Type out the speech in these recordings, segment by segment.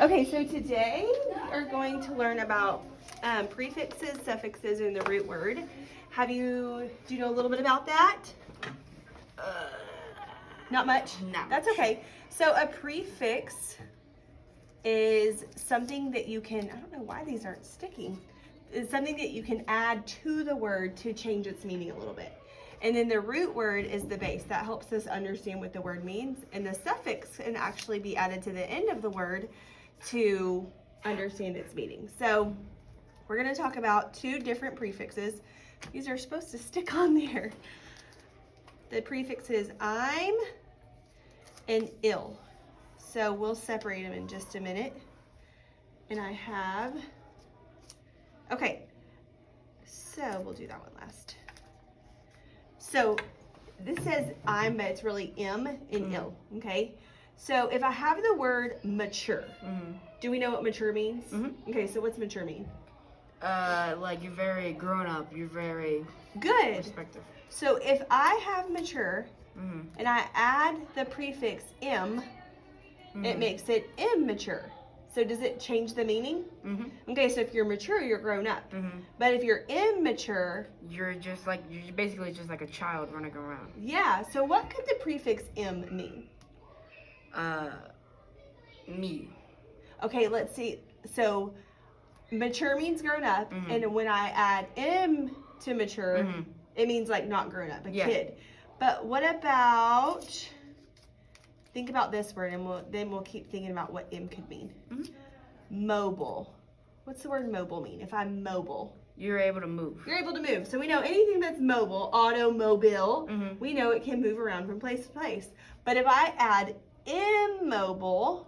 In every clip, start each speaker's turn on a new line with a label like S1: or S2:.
S1: Okay, so today we are going to learn about prefixes, suffixes, and the root word. Do you know a little bit about that? Not much?
S2: No.
S1: That's okay. So a prefix is something that you can, I don't know why these aren't sticking. It's something that you can add to the word to change its meaning a little bit. And then the root word is the base. That helps us understand what the word means. And the suffix can actually be added to the end of the word to understand its meaning. So we're going to talk about two different prefixes. These are supposed to stick on there. The prefixes I'm and ill. So we'll separate them in just a minute. And I have, okay, so we'll do that one last. So this says I'm, but it's really M and ill, okay? So if I have the word mature, do we know what mature means? Okay, so what's mature mean?
S2: Like you're very grown up, you're very
S1: good.
S2: Respective.
S1: So if I have mature and I add the prefix M, it makes it immature. So does it change the meaning? Okay, so if you're mature, you're grown up. But if you're immature,
S2: you're basically just like a child running around.
S1: Yeah, so what could the prefix M mean?
S2: Me.
S1: Okay, let's see. So mature means grown up, and when I add M to mature, it means like not grown up, a kid. But what about, think about this word, and we'll keep thinking about what M could mean. Mobile. What's the word mobile mean? If I'm mobile,
S2: you're able to move.
S1: You're able to move. So we know anything that's mobile, automobile, we know it can move around from place to place. But if I add immobile,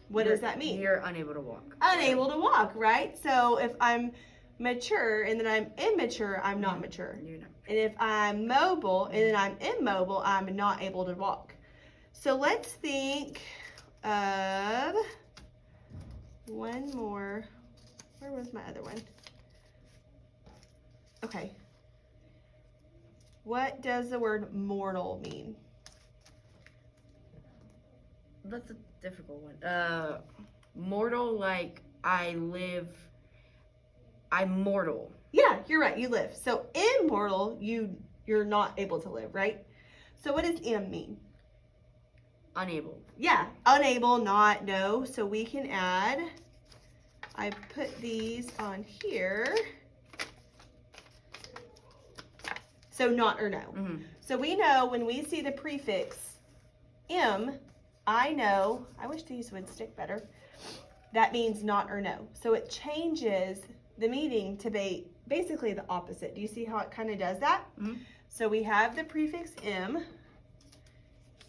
S1: what does that mean?
S2: You're unable to walk.
S1: Unable to walk, right? So if I'm mature and then I'm immature, I'm not mature.
S2: You're not.
S1: And if I'm mobile and then I'm immobile, I'm not able to walk. So let's think of one more. Where was my other one? Okay. What does the word mortal mean?
S2: That's a difficult one. Mortal, like I'm mortal.
S1: Yeah, you're right. You live. So immortal, you're not able to live, right? So what does M mean?
S2: Unable.
S1: Yeah, unable, not, no. So we can add, I put these on here. So not or no. So we know when we see the prefix M, I know, I wish these would stick better. That means not or no. So it changes the meaning to be basically the opposite. Do you see how it kind of does that? So we have the prefix M,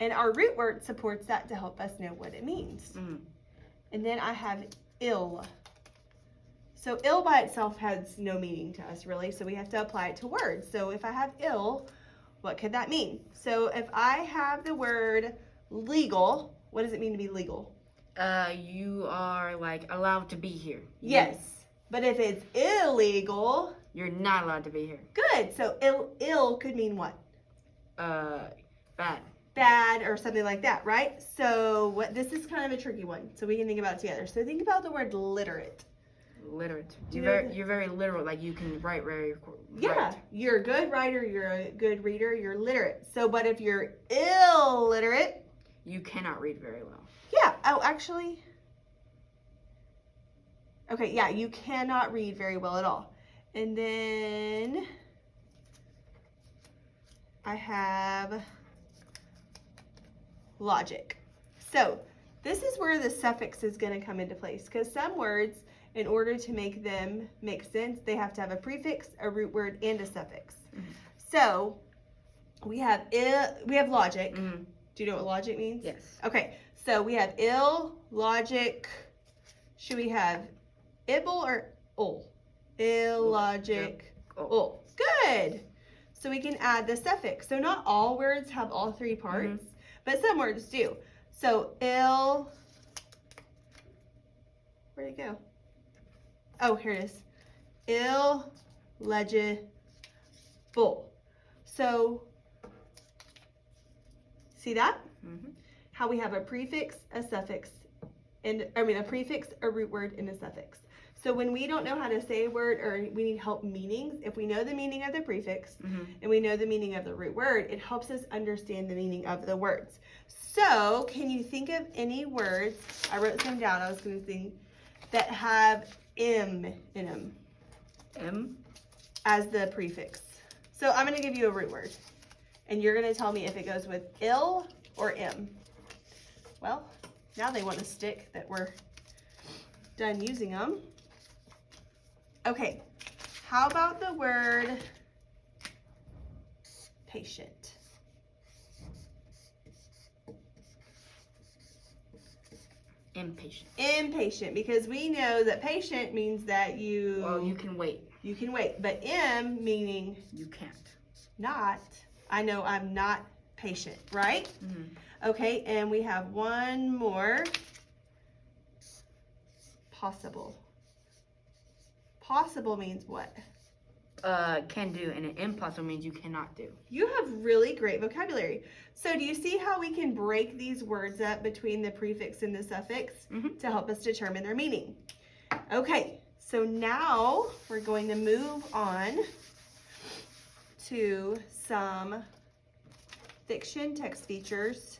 S1: and our root word supports that to help us know what it means. And then I have ill. So ill by itself has no meaning to us really, so we have to apply it to words. So if I have ill, what could that mean? So if I have the word legal, what does it mean to be legal?
S2: You are like allowed to be here.
S1: Yes, but if it's illegal,
S2: you're not allowed to be here.
S1: Good. So ill could mean what?
S2: Bad.
S1: Bad or something like that, right? So this is kind of a tricky one, so we can think about it together. So think about the word literate.
S2: Literate. You're very literal. Like you can write very.
S1: Yeah, you're a good writer. You're a good reader. You're literate. So, but if you're illiterate,
S2: you cannot read very well.
S1: Yeah. Oh, actually. Okay. Yeah, you cannot read very well at all. And then I have logic. So this is where the suffix is going to come into place, because some words, in order to make them make sense, they have to have a prefix, a root word, and a suffix. So we have logic. Do you know what logic means?
S2: Yes.
S1: Okay, so we have ill, logic. Should we have ibble or ul? Illogic, ul. Good. So we can add the suffix. So not all words have all three parts, but some words do. So ill, where'd it go? Oh, here it is. Illegible. So, see that? How we have a prefix, a suffix, and a prefix, a root word, and a suffix. So when we don't know how to say a word or we need help meanings, if we know the meaning of the prefix and we know the meaning of the root word, it helps us understand the meaning of the words. So can you think of any words, I wrote some down, I was going to think, that have M in them?
S2: M?
S1: As the prefix. So I'm going to give you a root word, and you're going to tell me if it goes with ill or M. Well, now they want to stick that we're done using them. Okay, how about the word patient?
S2: Impatient.
S1: Impatient, because we know that patient means that you...
S2: Well, you can wait.
S1: You can wait, but M meaning...
S2: You can't.
S1: Not. I know I'm not patient, right? Okay, and we have one more. Possible. Possible means what?
S2: Can do, and an impossible means you cannot do.
S1: You have really great vocabulary. So do you see how we can break these words up between the prefix and the suffix to help us determine their meaning? Okay, so now we're going to move on to some fiction text features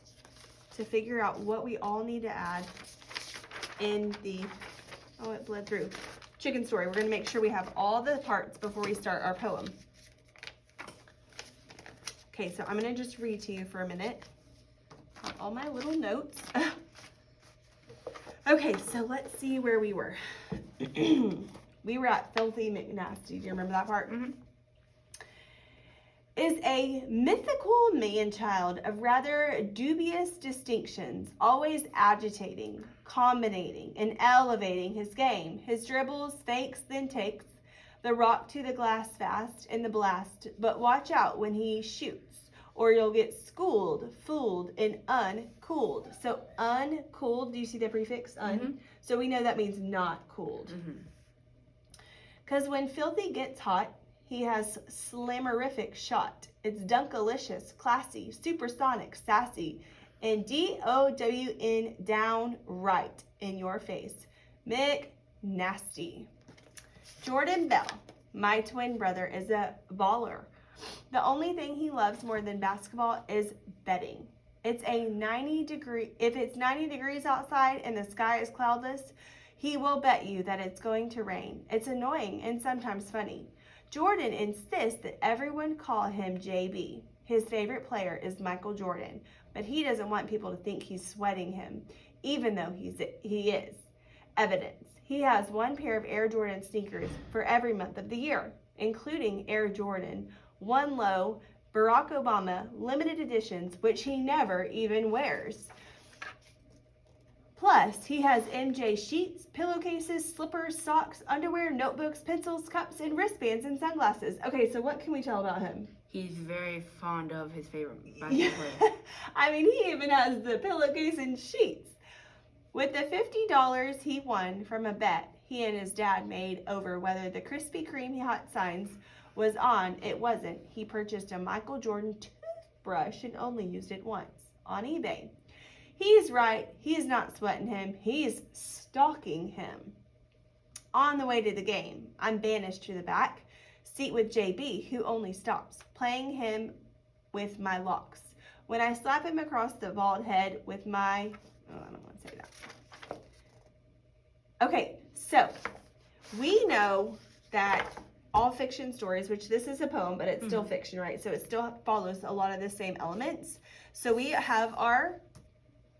S1: to figure out what we all need to add in the, oh, it bled through, chicken story. We're going to make sure we have all the parts before we start our poem. Okay, so I'm going to just read to you for a minute. All my little notes. Okay, so let's see where we were. We were at Filthy McNasty. Do you remember that part? Is a mythical man-child of rather dubious distinctions, always agitating, combinating, and elevating his game. His dribbles, fakes, then takes, the rock to the glass fast, and the blast. But watch out when he shoots, or you'll get schooled, fooled, and uncooled. So uncooled, do you see the prefix? Un? So we know that means not cooled. Because when Filthy gets hot, he has slammerific shot. It's dunkalicious, classy, supersonic, sassy, and DOWN downright in your face. McNasty. Jordan Bell, my twin brother, is a baller. The only thing he loves more than basketball is betting. If it's 90 degrees outside and the sky is cloudless, he will bet you that it's going to rain. It's annoying and sometimes funny. Jordan insists that everyone call him JB. His favorite player is Michael Jordan, but he doesn't want people to think he's sweating him, even though he is. Evidence. He has one pair of Air Jordan sneakers for every month of the year, including Air Jordan, One Low, Barack Obama, limited editions, which he never even wears. Plus, he has MJ sheets, pillowcases, slippers, socks, underwear, notebooks, pencils, cups, and wristbands and sunglasses. Okay, so what can we tell about him?
S2: He's very fond of his favorite basketball player.
S1: I mean, he even has the pillowcase and sheets. With the $50 he won from a bet he and his dad made over whether the Krispy Kreme hot signs was on, it wasn't. He purchased a Michael Jordan toothbrush and only used it once on eBay. He's right. He's not sweating him. He's stalking him. On the way to the game, I'm banished to the back seat with JB, who only stops, playing him with my locks. When I slap him across the bald head with my... Oh, I don't want to say that. Okay, so we know that all fiction stories, which this is a poem, but it's still fiction, right? So it still follows a lot of the same elements. So we have our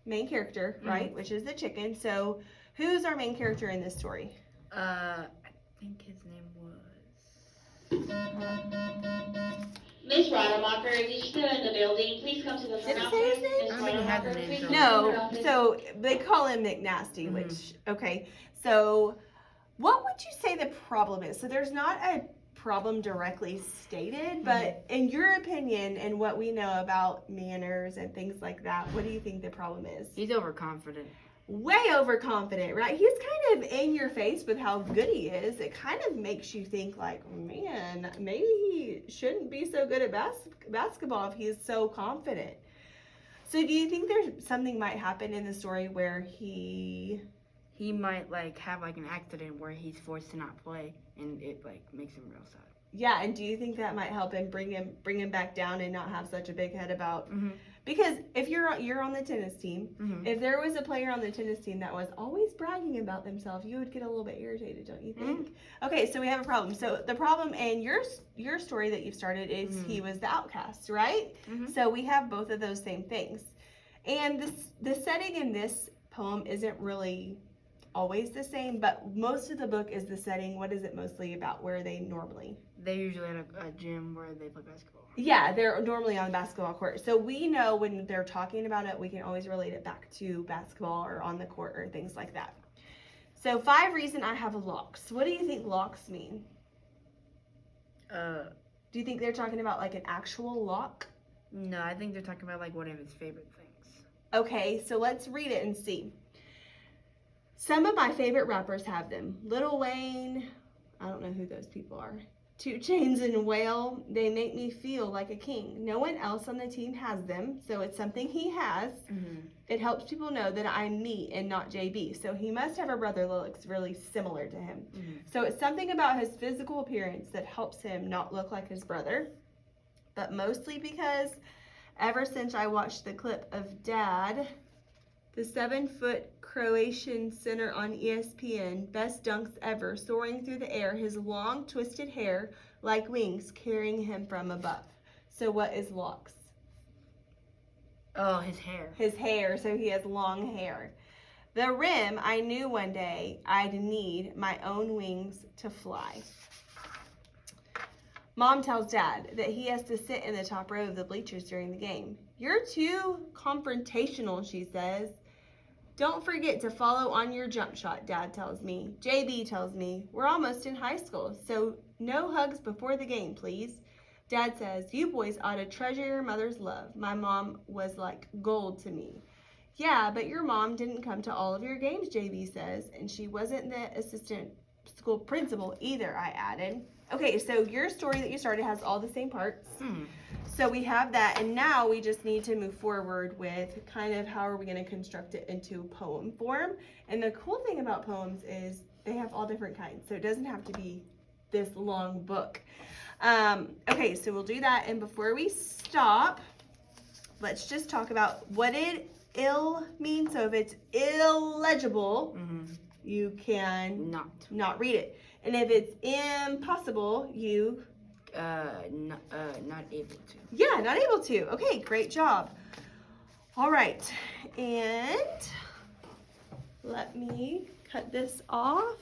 S1: main character, right, which is the chicken. So who's our main character in this story?
S2: I think his name was...
S3: Miss Rademacher, if you're still in the building, please come to the front
S1: Did it
S3: office.
S1: say his name?
S3: Miss
S2: I don't think he had the
S3: Rademacher,
S2: name,
S3: please
S2: so-
S3: come to the front
S1: No,
S3: office.
S1: so they call him McNasty, which, okay. So what would you say the problem is? So there's not a problem directly stated, but in your opinion and what we know about manners and things like that, what do you think the problem is?
S2: He's overconfident.
S1: Way overconfident, right? He's kind of in your face with how good he is. It kind of makes you think like, man, maybe he shouldn't be so good at basketball if he's so confident. So do you think there's something might happen in the story where he
S2: might like have like an accident where he's forced to not play, and it like makes him real sad.
S1: yeah, and do you think that might help him bring him back down and not have such a big head about
S2: Mm-hmm.
S1: because if you're on the tennis team,
S2: Mm-hmm.
S1: if there was a player on the tennis team that was always bragging about themselves, you would get a little bit irritated, don't you think? Okay, so we have a problem. So the problem in your story that you've started is he was the outcast, right?
S2: Mhm.
S1: So we have both of those same things. And the setting in this poem isn't really always the same, but most of the book is the setting. What is it mostly about? Where are they normally?
S2: They're usually at a gym where they play basketball.
S1: Yeah, they're normally on the basketball court. So we know when they're talking about it, we can always relate it back to basketball or on the court or things like that. So 5 reason I have locks. What do you think locks mean? Do you think they're talking about like an actual lock?
S2: No, I think they're talking about like one of his favorite things.
S1: Okay, so let's read it and see. Some of my favorite rappers have them. Lil Wayne, I don't know who those people are. 2 Chainz and Whale, they make me feel like a king. No one else on the team has them, so it's something he has.
S2: Mm-hmm.
S1: It helps people know that I'm me and not JB. So he must have a brother that looks really similar to him.
S2: Mm-hmm.
S1: So it's something about his physical appearance that helps him not look like his brother. But mostly because ever since I watched the clip of Dad, the 7-foot Croatian center on ESPN, best dunks ever, soaring through the air, his long twisted hair like wings carrying him from above. So what is locks?
S2: Oh, his hair.
S1: His hair, so he has long hair. The rim, I knew one day I'd need my own wings to fly. Mom tells Dad that he has to sit in the top row of the bleachers during the game. You're too confrontational, she says. Don't forget to follow on your jump shot, Dad tells me. JB tells me, we're almost in high school, so no hugs before the game, please. Dad says, you boys ought to treasure your mother's love. My mom was like gold to me. Yeah, but your mom didn't come to all of your games, JB says, and she wasn't the assistant school principal either, I added. Okay, so your story that you started has all the same parts. So we have that, and now we just need to move forward with kind of how are we going to construct it into poem form. And the cool thing about poems is they have all different kinds, so it doesn't have to be this long book. Okay, so we'll do that, and before we stop, let's just talk about what did ill mean. So if it's illegible, you can not read it. And if it's impossible, you
S2: not able to.
S1: Yeah, not able to. Okay, great job. All right, and let me cut this off.